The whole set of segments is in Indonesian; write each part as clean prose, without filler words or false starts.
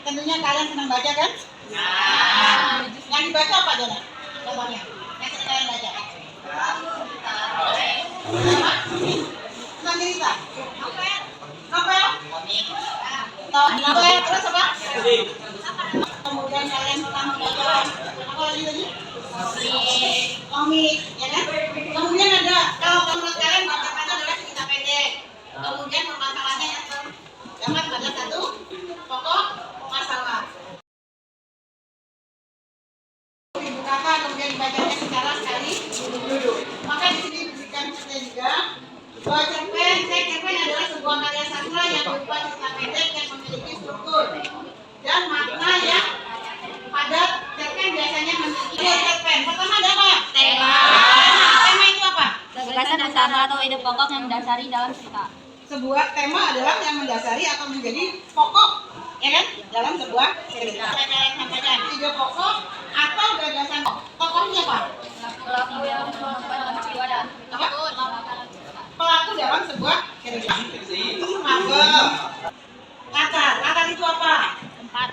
Tentunya kalian senang baca kan? Nah, yang dibaca apa Dona? Contohnya, yang sering kalian baca. Apa? Tentang cerita. Novel? Novel, terus apa? Kemudian kalian pernah membaca apa lagi? Komik, ya kan? Kemudian ada, kalau menurut kalian bacakan adalah cerita pendek. Kemudian permasalahannya yang terdapat pada satu pokok masalah. Ibu kata kemudian dibacanya secara sekali duduk. Maka di sini diberikan cerita juga bahwa cerpen adalah sebuah karya sastra yang berupa cerita pendek yang memiliki struktur dan makna yang padat. Cerpen biasanya memiliki cerpen. Pertama ada apa? Tema. Tema itu apa? Gagasan utama atau ide pokok yang mendasari dalam cerita. Sebuah tema adalah yang mendasari atau menjadi pokok, ya kan, dalam sebuah cerita. Kalian sampaikan ide pokok atau gagasan. Tokohnya apa? Pelaku yang melakukan peristiwa dan Pelaku dalam sebuah cerita. Mabel. Latar itu apa? tempat.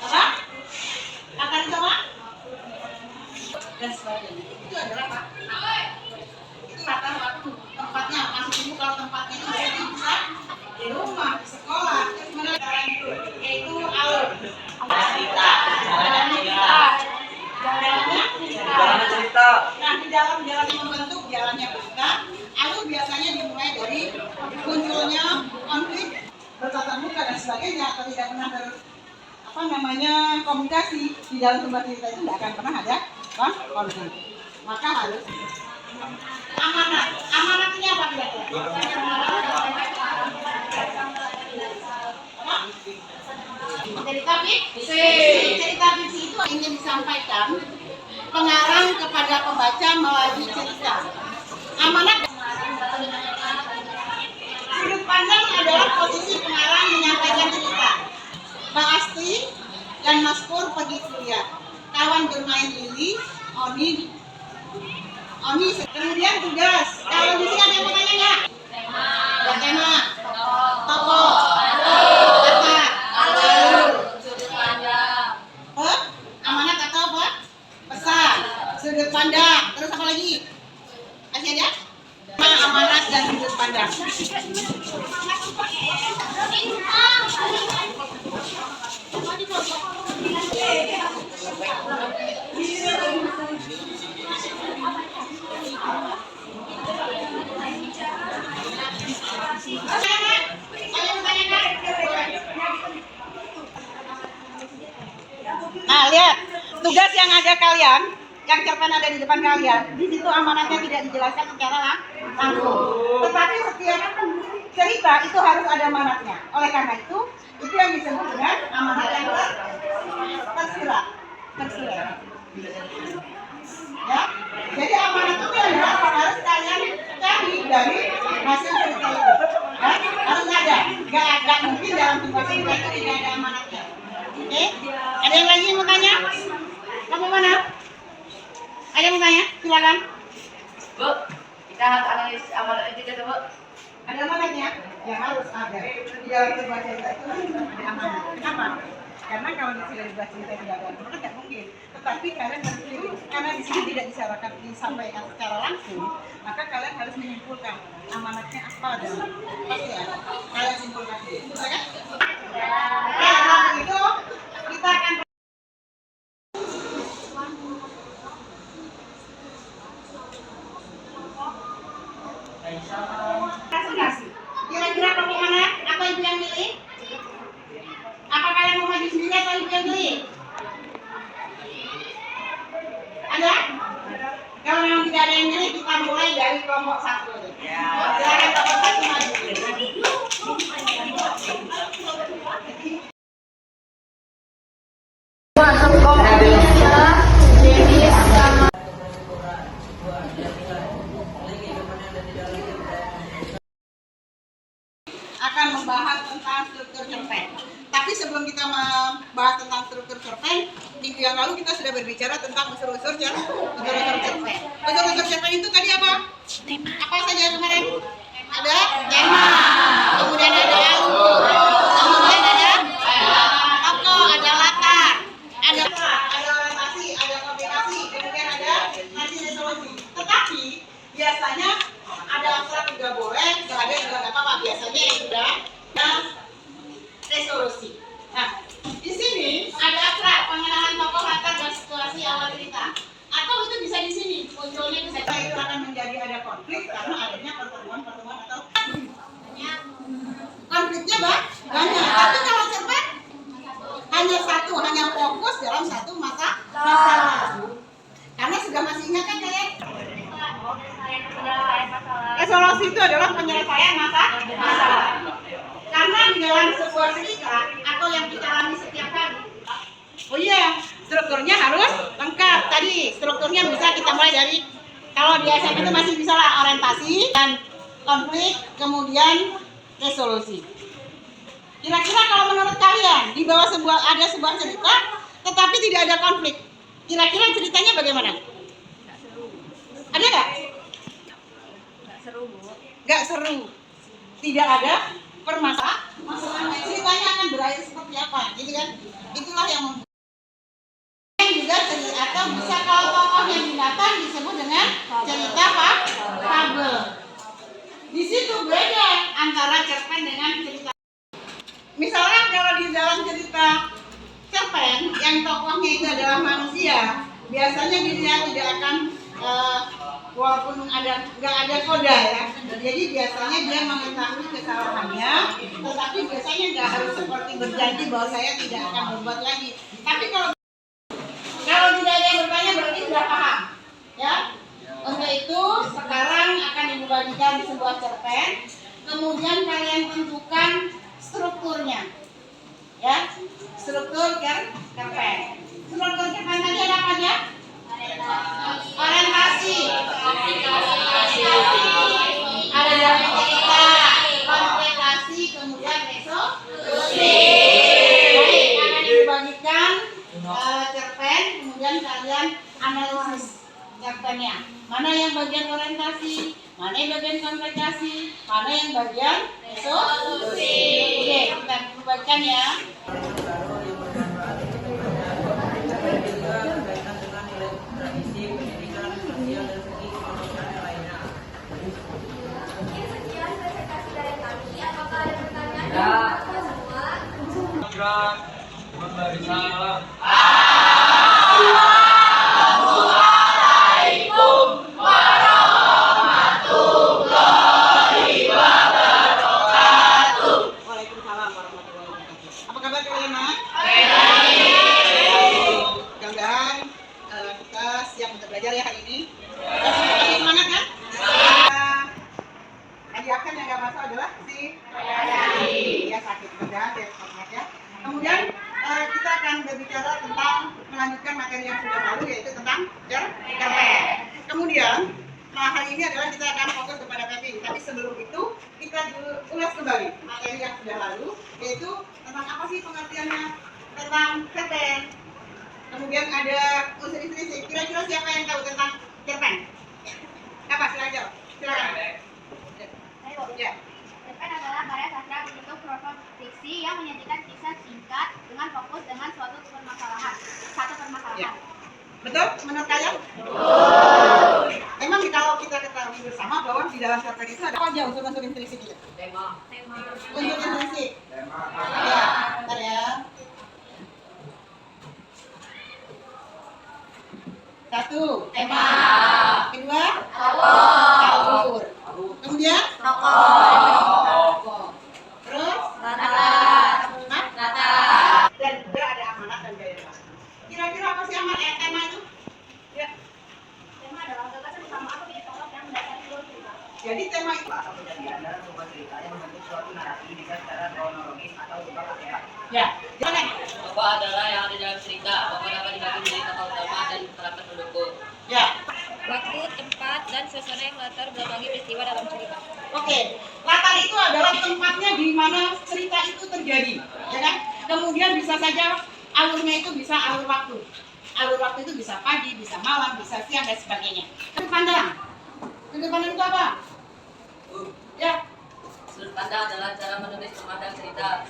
Apa? Latar itu apa? Dan sebagainya. Itu adalah apa? Itu latar waktu. Tempatnya, maksud ibu kalau tempatnya itu berarti bisa di rumah, di sekolah. Terus mana jalan itu? Yaitu alur. Jalannya cerita. Nah, di dalam jalan membentuk jalannya cerita, alur biasanya dimulai dari munculnya konflik, bertatap muka dan sebagainya, atau tidak pernah komunikasi di dalam sebuah cerita itu tidak akan pernah ada konflik. Maka harus amanat. Amanatnya apa kira-kira? Cerita fiksi itu ingin disampaikan pengarang kepada pembaca melalui cerita. Amanat sudut pandang adalah posisi pengarang menyampaikan cerita. Mbak Asti dan Mas Pur pergi kuliah. Kawan bermain lili, Oni. Kemudian tugas. Kalau di sini ada yang mau tanya nggak? Ada tema. Tokoh. Kata. Alur. Amanat atau apa? Pesan. Sudut pandang. Terus apa lagi? Masih ada? Amanat dan sudut pandang. Nah, lihat tugas yang ada kalian, yang cerpen ada di depan kalian. Di situ amanatnya tidak dijelaskan secara langsung. Tetapi setiap cerita itu harus ada amanatnya. Oleh karena itu yang disebut dengan amanat yang tersirat. Ya, jadi amanat itu adalah harus kalian cari dari hasil cerita itu. Ya, harus ada. Gak mungkin dalam sebuah cerita itu tidak ada amanatnya. Oke? Ada yang lagi yang mau tanya? Kamu mana? Ada yang mau tanya? Silakan. Bu, kita harus analisis amanat juga tuh, Bu. Ada amanatnya? Ya harus ada. Di dalam sebuah cerita itu ada amanat. Kenapa? Karena kalau di sini sebuah cerita tidak ada amanat, tidak mungkin. Tetapi kalian harus pilih, karena di sini tidak disampaikan secara langsung, maka kalian harus menyimpulkan amanatnya apa dan pasti ada. Kalian simpulkan. Bisa kan? Ya, kalau itu kita akan kasih. Kira-kira kelompok mana? Apa ibu yang pilih? Apa kalian mau maju sendiri atau ibu yang pilih? Ada? Kalau memang tidak ada yang pilih, kita mulai dari kelompok satu. Silakan kelompok satu maju. Akan membahas tentang struktur cerpen. Tapi sebelum kita membahas tentang struktur cerpen, minggu yang lalu kita sudah berbicara tentang unsur-unsur cerpen. Unsur-unsur cerpen itu tadi apa? Apa saja kemarin? Ada tema, kemudian ada alur, kemudian ada Tapi kalau cerpen hanya satu, hanya fokus dalam satu masalah. Karena sudah masih ingat kan kalian? Resolusi itu adalah penyelesaian masalah. Karena di dalam sebuah cerita atau yang kita alami setiap hari, oh iya, strukturnya harus lengkap. Tadi strukturnya bisa kita mulai dari, kalau di SMP itu masih bisa lah orientasi dan konflik, kemudian resolusi. Kira-kira kalau menurut kalian di bawah ada sebuah cerita, tetapi tidak ada konflik, kira-kira ceritanya bagaimana? Ada nggak? Nggak seru. Tidak ada permasalahan. Ceritanya akan berakhir seperti apa, gitu kan? Itulah yang juga cerita, atau bisa kalau tokohnya binatang disebut dengan cerita fabel. Di situ beda antara cerpen dengan cerita. Misalnya kalau di dalam cerita cerpen yang tokohnya itu adalah manusia, biasanya dia tidak akan walaupun nggak ada koda ya, jadi biasanya dia mengetahui kesalahannya, tetapi biasanya nggak harus seperti berjanji bahwa saya tidak akan berbuat lagi. Tapi kalau tidak ada yang bertanya berarti sudah paham ya. Untuk itu sekarang akan ibu bagikan sebuah cerpen, kemudian kalian tentukan strukturnya ya, struktur cerpen. Struktur cerpen tadi ada apa aja? Orientasi, ada dari cerita, komplikasi, kemudian resolusi. Baik, akan dibagikan cerpen, kemudian kalian analisis cerpennya. Mana yang bagian orientasi, mana yang bagian komplikasi, mana yang bagian resolusi. Oke, kita bagikan ya. Memberi salam. Assalamualaikum warahmatullahi wabarakatuh. Waalaikumsalam warahmatullahi wabarakatuh. Apa kabar kalian, Mak? Mudah-mudahan kita siap untuk belajar ya hari ini. Masih semangat kan? Tadi akan yang nggak masuk adalah si ya sakit berat ya semangat ya. Kemudian kita akan berbicara tentang melanjutkan materi yang sudah lalu, yaitu tentang cerpen. Kemudian hari ini adalah kita akan fokus kepada mapping. Tapi sebelum itu kita ulas kembali materi yang sudah lalu, yaitu tentang apa sih pengertiannya tentang cerpen. Kemudian ada unsur-unsur. Kira-kira siapa yang tahu tentang cerpen? Apa? Silakan. Ya. Cerpen adalah karya sastra berbentuk proses fiksi yang menyajikan kisah singkat dengan fokus dengan satu permasalahan. Ya. Betul? Menurut kalian? Betul. Emang kalau kita ketahui bersama bahwa di dalam cerpen itu ada apa aja unsur-unsur intrinsik itu? Tema. Unsur intrinsik. Ya, bentar ya. Satu, tema. Kedua, alur. Kemudian, tokoh. Terus, latar. Dan juga ada amanat dan gaya depan. Kira-kira apa sih tema itu? Ya. Tema adalah gagasan utama atau ide tokoh yang mendasari seluruh cerita. Jadi tema itu atau kejadian dalam sebuah cerita yang membentuk suatu narasi bisa secara kronologis atau berupa akibat. ya. Jangan. Tokoh adalah yang ada dalam cerita. Tokoh dapat dibagi menjadi tokoh utama dan karakter pendukung. Ya. Waktu, tempat, dan suasana yang latar belakangi peristiwa dalam cerita. Oke, latar itu adalah tempatnya di mana cerita itu terjadi, ya kan? Kemudian bisa saja alurnya itu bisa alur waktu. Alur waktu itu bisa pagi, bisa malam, bisa siang dan sebagainya. Sudut pandang. Sudut pandang itu apa? Ya. Sudut pandang adalah cara menulis memandang cerita.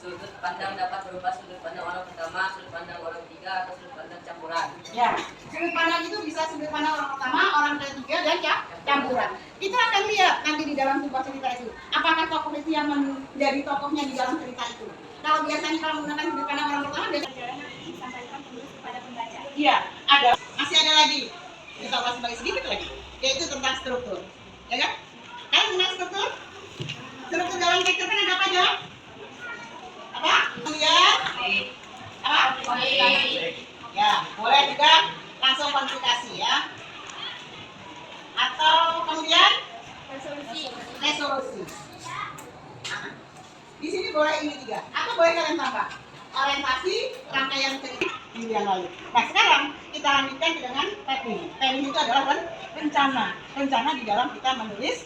Sudut pandang dapat berupa sudut pandang orang pertama, sudut pandang orang ketiga, atau sudut pandang campuran. Ya, sudut pandang itu bisa sudut pandang orang pertama, orang ketiga, dan campuran. Kita akan lihat nanti di dalam sebuah cerita itu, apakah tokoh itu yang menjadi tokohnya di dalam cerita itu. Kalau biasanya kalau menggunakan sudut pandang orang pertama, biasanya Disampaikan penulis kepada pembaca. iya, masih ada lagi. Kita ulas lagi sedikit lagi, yaitu tentang struktur, ya kan? Kalian mengenal struktur? Struktur dalam teks cerpen ada apa aja? 3. Apa boleh kalian tambah? Orientasi, rangkaian cerita minggu yang lalu. Nah sekarang kita lanjutkan dengan planning. Planning itu adalah rencana. Rencana di dalam kita menulis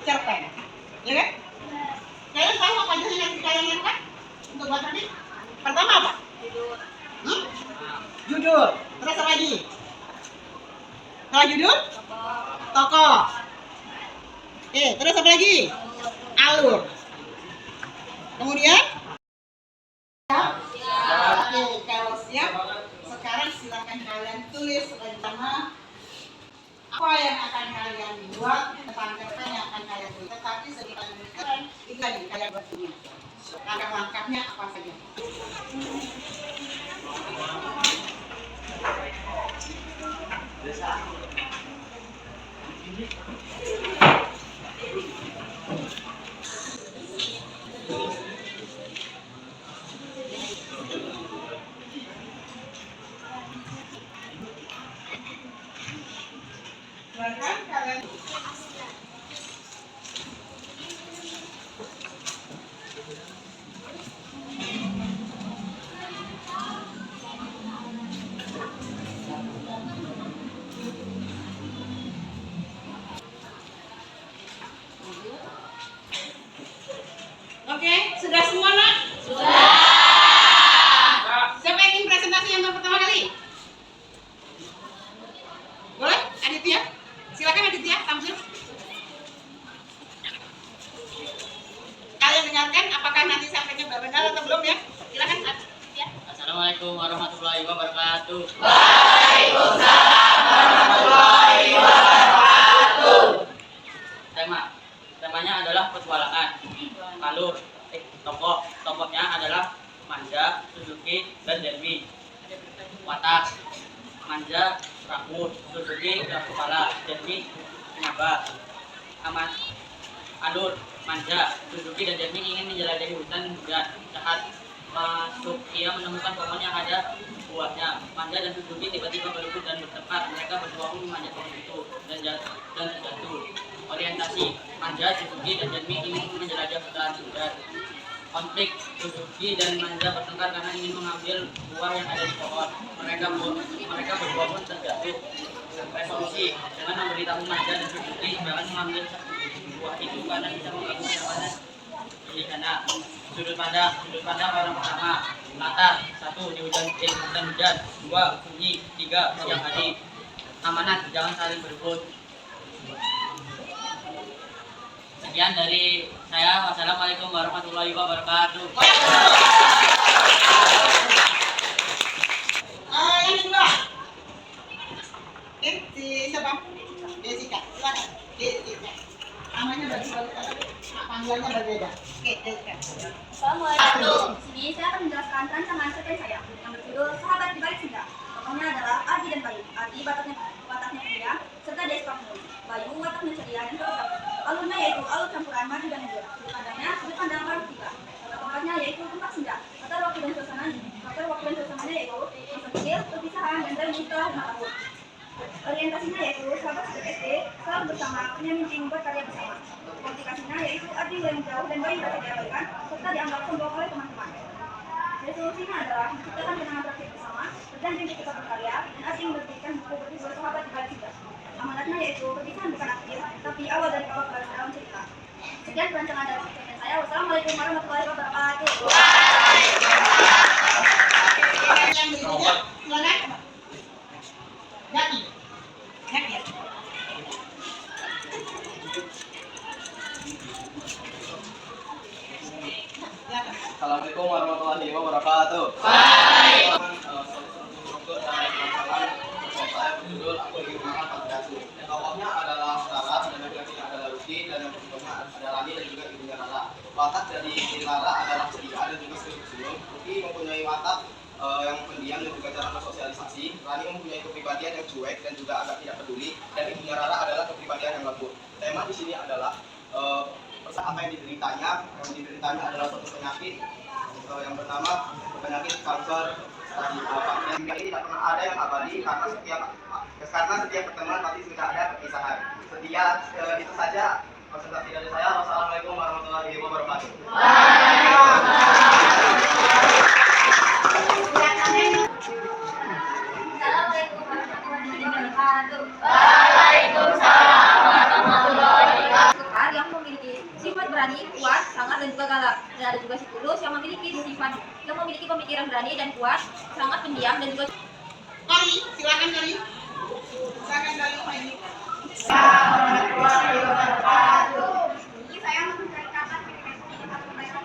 cerpen. Ya kan? Kalian tahu apa aja yang kalian lakukan untuk buat nanti? Pertama apa? Judul. Terus apa lagi? Setelah judul? Tokoh. Oke, terus apa lagi? Alur. Kemudian? Oke, kalau siap, sekarang silakan kalian tulis rencana apa yang akan kalian buat tentang cerpen yang akan kalian tulis. Tetapi sedikit kalian itu tadi kalian buat ini. Langkah-langkahnya apa saja? Silakan kalian. Oke, sudah semua nak? Sudah. Siapa yang ingin presentasi yang pertama kali? Boleh, Aditya? Silakan Aditya, tampil. Kalian dengarkan, apakah nanti sampainya benar atau belum ya? Silakan Aditya. Assalamualaikum warahmatullahi wabarakatuh. Temanya adalah petualangan. Alur, tokohnya adalah Manja, Suzuki, dan Dermi. Watak, Manja, Rakut, Suzuki, dan kepala, Dermi, penyabak. Alur, Manja, Suzuki, dan Dermi ingin menjelajahi hutan dan saat masuk ia menemukan pohon yang ada buahnya. Manja dan Suzuki tiba-tiba berebut dan bertengkar. Mereka berdua pun memanjat pohon itu dan terjatuh. Orientasi, Manja, Suzuki, dan Dermi ingin menjelajah hutan dan konflik. Suzuki dan Manja bertengkar karena ingin mengambil buah yang ada di pohon. Mereka berdua pun terjatuh. Resolusi, dengan memberitahu Manja dan Suzuki jangan mengambil buah itu karena bisa mengganggu kenyamanan di sana. Sudut pandang orang pertama. Latar, 1. Di hujan hujan. 2. Sunyi. 3. Siang hari. Amanat, jangan saling berebut. Sekian dari saya. Wassalamualaikum warahmatullahi wabarakatuh. Yang kedua. Si siapa? Jessica. Silakan. Jessica. Namanya panggilannya berbeda. Oke, Jessica. Assalamualaikum. Di sini saya akan menjelaskan rancangan cerpen saya yang berjudul Sahabat di Balik Senja. Tokohnya adalah Ardi dan Bayu. Ardi wataknya pendiam, serta Despa Penuli. Bayu wataknya ceria dan terus. Alurnya yaitu alur campuran madu dan mundur. Sudut pandang orang ketiga. Tempatnya yaitu tempat senja. Waktu dan suasananya yaitu masa kecil, perpisahan, dan dari setelah 5 tahun. Orientasinya yaitu sahabat sejak SD, selalu bersama, punya mimpi membuat karya bersama. Komplikasinya yaitu Ardi yang jauh dan Bayu merasa diabaikan, serta dianggap sombong oleh teman-teman. Resolusinya adalah menciptakan kenangan terakhir bersama, berjanji untuk tetap berkarya, dan Ardi menerbitkan buku berjudul Sahabat di Balik Senja. Amanatnya yaitu perpisahan bukan akhir, tapi awal dari awal baru dalam cerita. Sekian perancangan dari cerpen saya. Wassalamualaikum warahmatullahi wabarakatuh. Yang berikutnya, silakan. Jaki. Jaki ya. Silakan. Assalamualaikum warahmatullahi wabarakatuh. Saya berjudul Aku Ingin Makan Patriarki. Tokohnya adalah Rara, dan laki-lakinya adalah Ruki, dan yang kedua ada Rani dan juga ibunya Rara. Watak dari Rara adalah ceria dan juga senyum. Ruki mempunyai watak yang pendiam dan juga cara bersosialisasi. Rani mempunyai kepribadian yang cuek dan juga agak tidak peduli, dan ibunya Rara adalah kepribadian yang lembut. Tema di sini adalah apa yang dideritanya. Yang dideritanya adalah suatu penyakit yang bernama penyakit kanker stadium 4. Yang ini tidak pernah ada yang abadi karena setiap pertemuan pasti sudah ada perpisahan. Itu saja presentasi dari saya. Wassalamualaikum warahmatullahi wabarakatuh. Assalamualaikum warahmatullahi wabarakatuh. Sekar yang memiliki sifat berani, kuat, sangat dan juga galak. Dan ada juga si Tulus yang memiliki sifat yang memiliki pemikiran berani dan kuat, sangat pendiam dan juga Kali, silakan kali. Silakan kali ini. ini saya menceritakan pembayaran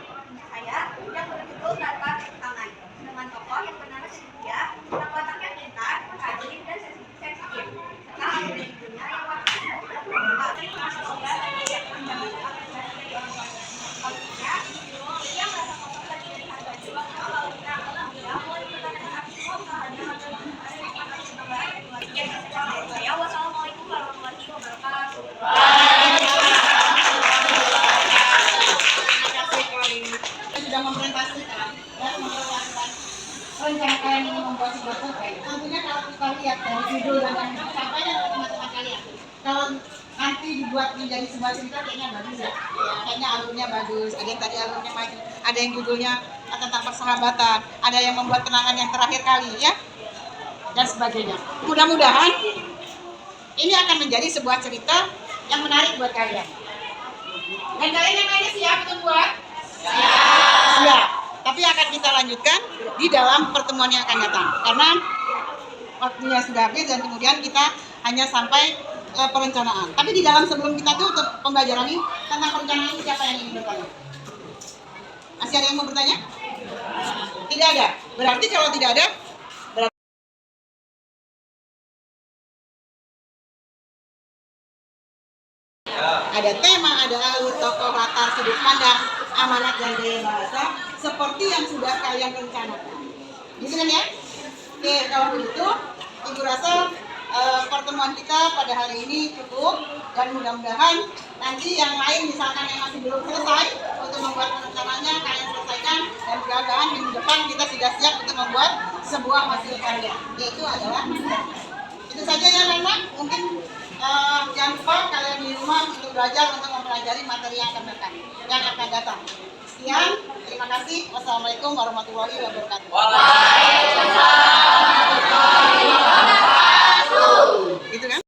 saya yang berjudul Tanpa Tangan dengan tokoh yang bernama Cynthia yang wataknya pintar, rajin dan sensitif. Serta ada ibunya yang wataknya Wassalamualaikum warahmatullahi wabarakatuh. Sudah mempresentasikan dan memperlihatkan rencana kalian ini membuat sebuah survei. Tentunya kalau kita lihat dari judul dan yang disampaikan oleh teman-teman kalian, kalau nanti dibuat menjadi sebuah cerita kayaknya bagus ya. Kayaknya alurnya bagus. Ada yang tadi alurnya maju, ada yang judulnya tentang persahabatan, ada yang membuat kenangan yang terakhir kali ya, dan sebagainya. Mudah-mudahan ini akan menjadi sebuah cerita yang menarik buat kalian. Dan kalian yang lainnya siap untuk buat? Siap. Tapi akan kita lanjutkan di dalam pertemuan yang akan datang. Karena waktunya sudah habis dan kemudian kita hanya sampai perencanaan. Tapi di dalam sebelum kita tuh untuk pembelajaran ini tentang perencanaan siapa yang ingin bertanya? Masih ada yang mau bertanya? Tidak ada. Berarti kalau tidak ada, ada tema, ada alur, tokoh, latar, sudut pandang, amanat dan gaya bahasa seperti yang sudah kalian rencanakan. Gitu kan ya? Oke, kalau begitu, Ibu rasa pertemuan kita pada hari ini cukup dan mudah-mudahan nanti yang lain misalkan yang masih belum selesai untuk membuat rencananya kalian selesaikan dan mudah-mudahan minggu depan kita sudah siap untuk membuat sebuah hasil karya, yaitu adalah itu saja ya anak-anak. Mungkin jangan lupa kalian di rumah untuk belajar untuk mempelajari materi yang akan datang. Sekian, terima kasih. Wassalamualaikum warahmatullahi wabarakatuh. Waalaikumsalam. Gitu kan?